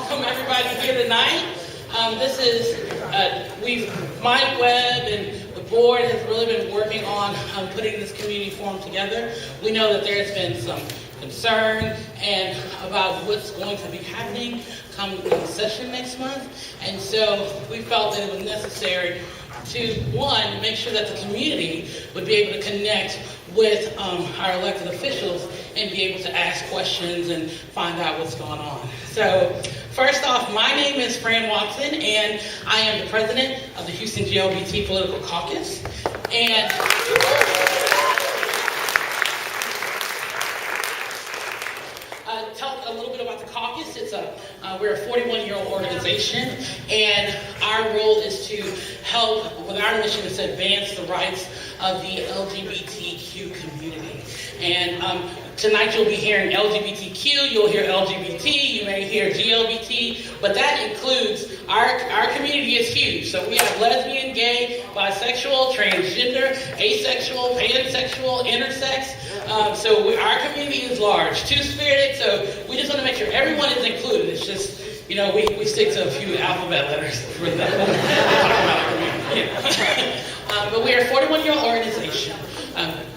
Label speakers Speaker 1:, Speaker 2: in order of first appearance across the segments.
Speaker 1: welcome everybody here tonight. Mike Webb and the board has really been working on putting this community forum together. We know that there's been some concern and about what's going to be happening come the session next month. And so we felt that it was necessary to, one, make sure that the community would be able to connect with our elected officials and be able to ask questions and find out what's going on. So first off, my name is Fran Watson, and I am the president of the Houston LGBT Political Caucus. And tell a little bit about the caucus. We're a 41-year-old organization, and our role is to help, with our mission is to advance the rights of the LGBTQ community. And tonight you'll be hearing LGBTQ, you'll hear LGBT, you may hear GLBT, but that includes, our community is huge. So we have lesbian, gay, bisexual, transgender, asexual, pansexual, intersex. Our community is large, two-spirited, so we just want to make sure everyone is included. It's just, we stick to a few alphabet letters for that. But we are a 41-year-old organization.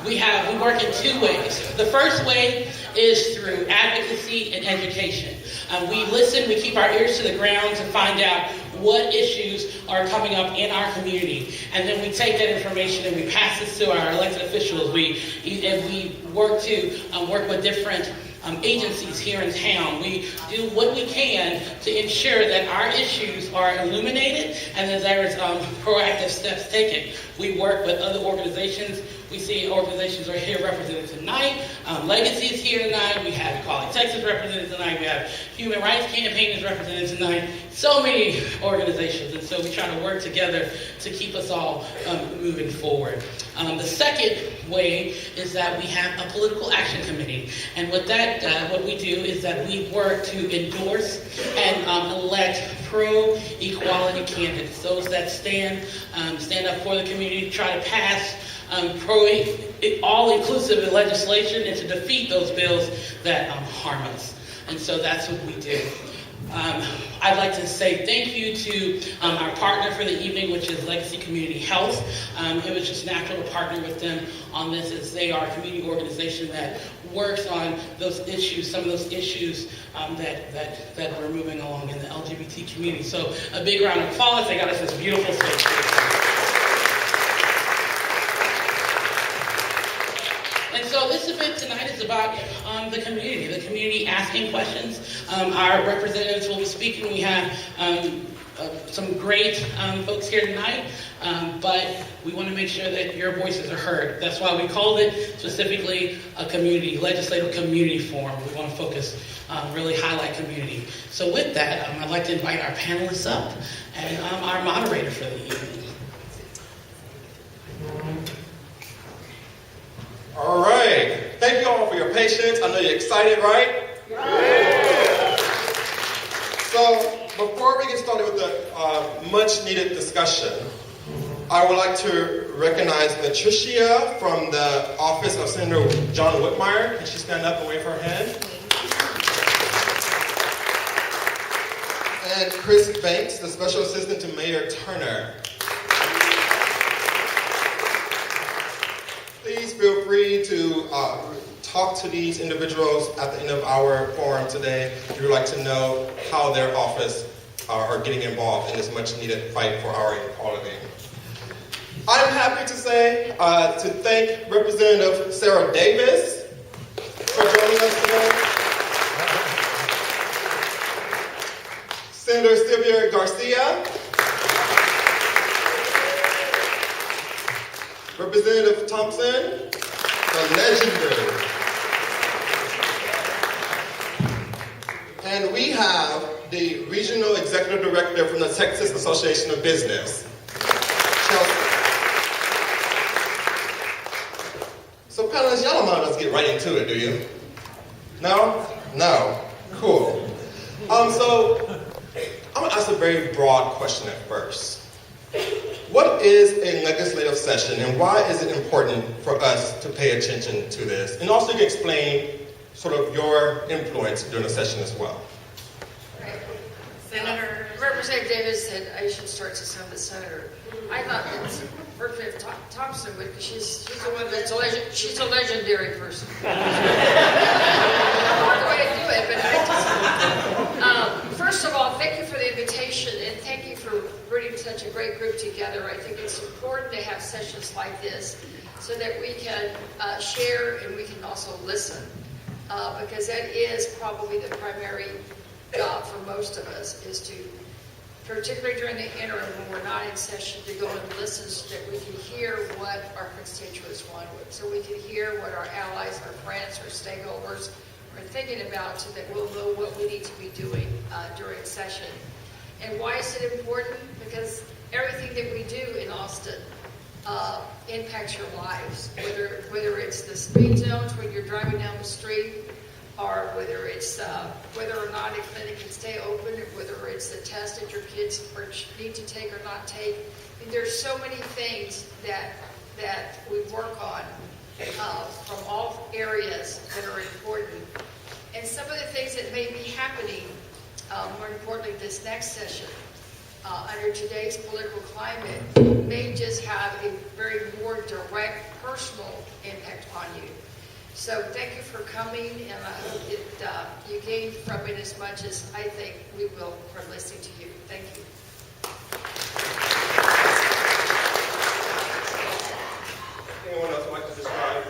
Speaker 1: We work in two ways. The first way is through advocacy and education. We listen, we keep our ears to the ground to find out what issues are coming up in our community. And then we take that information and we pass this to our elected officials. We work with different agencies here in town. We do what we can to ensure that our issues are illuminated and that there is proactive steps taken. We work with other organizations. We see organizations are here represented tonight. Legacy is here tonight. We have Equality Texas represented tonight. We have Human Rights Campaign is represented tonight. So many organizations, and so we try to work together to keep us all moving forward. The second way is that we have a political action committee, and what we do is that we work to endorse and elect pro-equality candidates, those that stand up for the community, try to pass all-inclusive legislation and to defeat those bills that harm us. And so that's what we do. I'd like to say thank you to our partner for the evening, which is Legacy Community Health. It was just natural to partner with them on this, as they are a community organization that works on those issues, some of those issues that we're moving along in the LGBT community. So a big round of applause. They got us this beautiful space. And so this event tonight is about the community asking questions. Our representatives will be speaking. We have some great folks here tonight, but we want to make sure that your voices are heard. That's why we called it specifically a legislative community forum. We want to focus, really highlight community. So with that, I'd like to invite our panelists up and our moderator for the evening.
Speaker 2: All right. Thank you all for your patience. I know you're excited, right? Yeah. So before we get started with the much needed discussion, I would like to recognize Patricia from the office of Senator John Whitmire. Can she stand up and wave her hand? And Chris Banks, the special assistant to Mayor Turner. Please feel free to talk to these individuals at the end of our forum today if you would like to know how their office are getting involved in this much needed fight for our equality. I'm happy to say, to thank Representative Sarah Davis for joining us today. Senator Sylvia Garcia. Representative Thompson, the legendary. And we have the Regional Executive Director from the Texas Association of Business, Chelsea. So panelists, y'all don't mind us get right into it, do you? No? No. Cool. So I'm gonna ask a very broad question at first. What is a legislative session, and why is it important for us to pay attention to this? And also you can explain sort of your influence during the session as well.
Speaker 3: Representative Davis said I should start to some of the senator. I thought that Representative Thompson would, because she's the one that's she's a legendary person. I don't know the way to do it, but I just, first of all, thank you for the invitation, and thank you for bringing such a great group together. I think it's important to have sessions like this so that we can share and we can also listen, because that is probably the primary job for most of us, is to, particularly during the interim when we're not in session, to go and listen so that we can hear what our constituents want, so we can hear what our allies, our friends, our stakeholders are thinking about, so that we'll know what we need to be doing during session. And why is it important? Because everything that we do in Austin impacts your lives, whether it's the speed zones when you're driving down the street, or whether it's whether or not a clinic can stay open, or whether it's the test that your kids need to take or not take. I mean, there's so many things that we work on from all areas that are important. And some of the things that may be happening, more importantly this next session, under today's political climate, may just have a very more direct personal impact on you. So thank you for coming, and I hope that you gain from it as much as I think we will from listening to you. Thank you.
Speaker 2: Anyone else like to describe?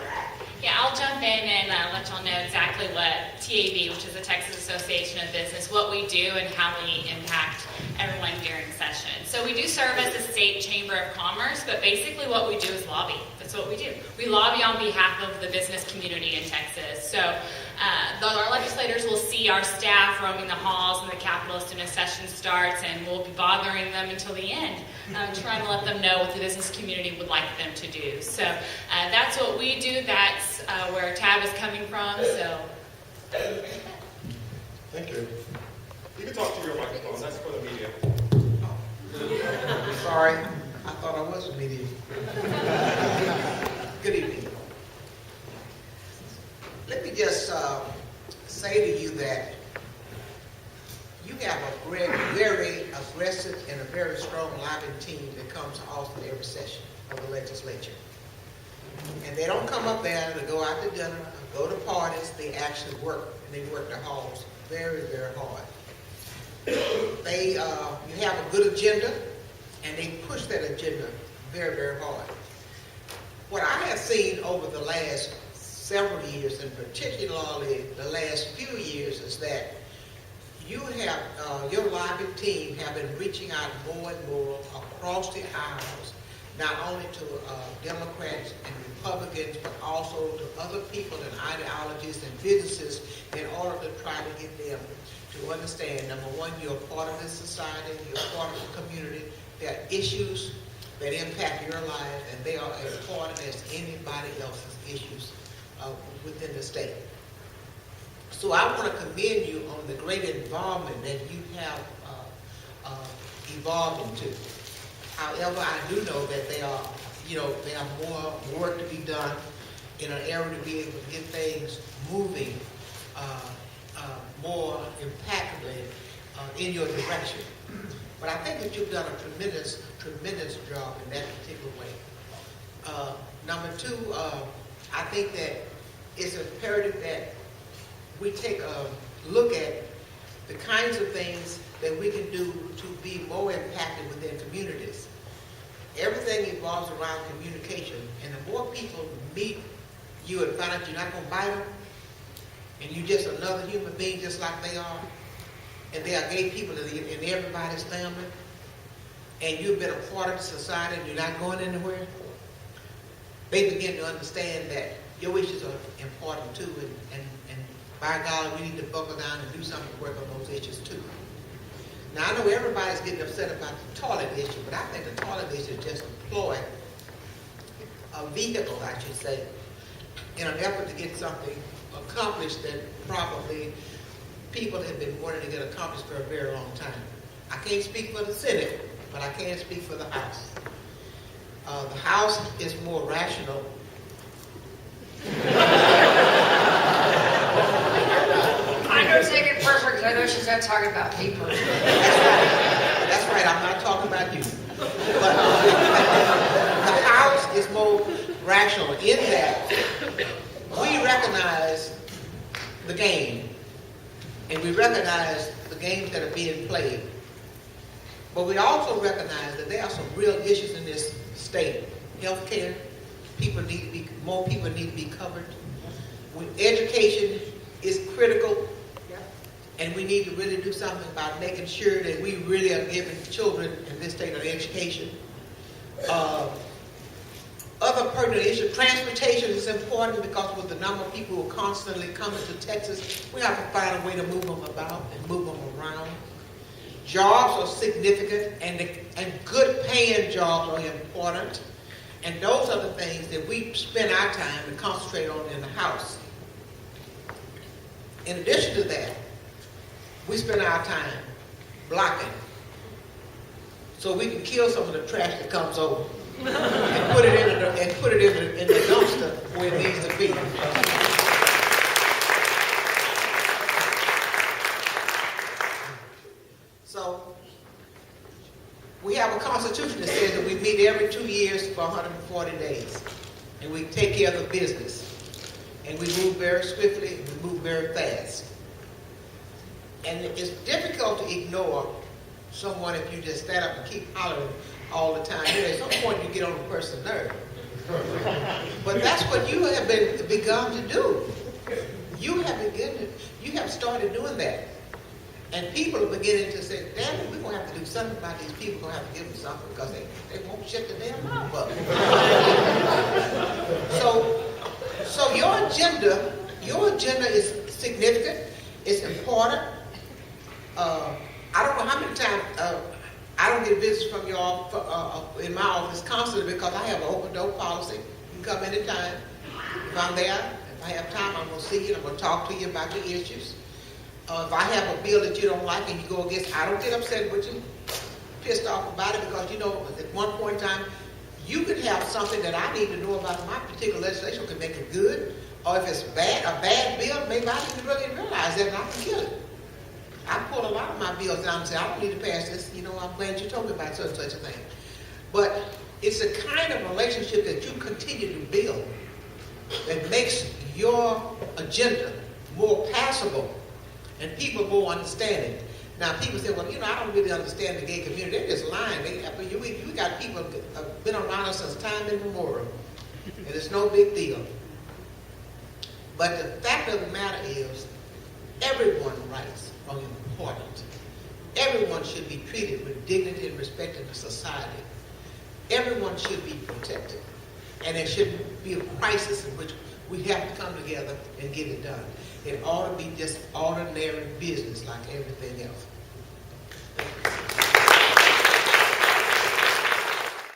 Speaker 4: Yeah, I'll jump in and let y'all know exactly what TAB, which is the Texas Association of Business, what we do and how we impact everyone during session. So we do serve as a state chamber of commerce, but basically what we do is lobby. That's what we do. We lobby on behalf of the business community in Texas. So our legislators will see our staff roaming the halls in the Capitol as soon as session starts, and we'll be bothering them until the end, trying to let them know what the business community would like them to do. So that's what we do. That's where TAB is coming from. So
Speaker 2: Thank you. You can talk to your microphone. That's for the media.
Speaker 5: Sorry, I thought I was a media. Good evening. Let me just say to you that you have a very aggressive and a very strong lobbying team that comes to Austin every session of the legislature. And they don't come up there to go out to dinner, go to parties. They actually work, and they work their halls very hard. You have a good agenda, and they push that agenda very hard. What I have seen over the last several years, and particularly the last few years, is that you have your lobbying team have been reaching out more and more across the aisles, not only to Democrats and Republicans, but also to other people and ideologies and businesses, in order to try to get them to understand, number one, you're a part of this society, you're a part of the community. There are issues that impact your life, and they are as important as anybody else's issues within the state. So I want to commend you on the great involvement that you have evolved into. However, I do know that they have more work to be done in an area to be able to get things moving more impactfully in your direction. But I think that you've done a tremendous job in that particular way. Number two, I think that it's imperative that we take a look at the kinds of things that we can do to be more impacted within communities. Everything evolves around communication, and the more people meet you and find out you're not going to bite them, and you're just another human being just like they are, and they are gay people in everybody's family, and you've been a part of society and you're not going anywhere, they begin to understand that your issues are important too, and by God, we need to buckle down and do something to work on those issues too. Now, I know everybody's getting upset about the toilet issue, but I think the toilet issue is just a vehicle, I should say, in an effort to get something accomplished that probably people have been wanting to get accomplished for a very long time. I can't speak for the Senate, but I can speak for the House. The House is more rational.
Speaker 3: I don't take it personally because I know she's not talking about people.
Speaker 5: right, I'm not talking about you. But the House is more rational in that we recognize the game, and we recognize the games that are being played. But we also recognize that there are some real issues in this state. Healthcare, more people need to be covered. Education is critical, and we need to really do something about making sure that we really are giving children in this state an education. Other pertinent issues, transportation is important because with the number of people who are constantly coming to Texas, we have to find a way to move them about and move them around. Jobs are significant, and good paying jobs are important. And those are the things that we spend our time to concentrate on in the House. In addition to that, we spend our time blocking so we can kill some of the trash that comes over and put it in the dumpster where it needs to be. So we have a constitution that says that we meet every 2 years for 140 days, and we take care of the business, and we move very swiftly and we move very fast. And it's difficult to ignore someone if you just stand up and keep hollering all the time. At some point you get on a person's nerve. But that's what you have begun to do. You have started doing that. And people are beginning to say, damn it, we're going to have to do something about these people. We're going to have to give them something because they won't shut the damn mouth up. So your agenda is significant. It's important. I don't know how many times I don't get visits from you all in my office constantly because I have an open door policy. You can come anytime. If I'm there, if I have time, I'm going to see you and I'm going to talk to you about the issues. If I have a bill that you don't like and you go against, I don't get upset with you, pissed off about it because, at one point in time, you could have something that I need to know about my particular legislation can make it good. Or if it's a bad bill, maybe I didn't really realize that and I can kill it. I pull a lot of my bills down and say, I don't need to pass this. I'm glad you told me about such a thing. But it's a kind of relationship that you continue to build that makes your agenda more passable and people more understanding. Now, people say, well, I don't really understand the gay community. They're just lying. We got people that have been around us since time immemorial, and it's no big deal. But the fact of the matter is, everyone's rights are important. Everyone should be treated with dignity and respect in the society. Everyone should be protected. And there shouldn't be a crisis in which we have to come together and get it done. It ought to be just ordinary business like everything else.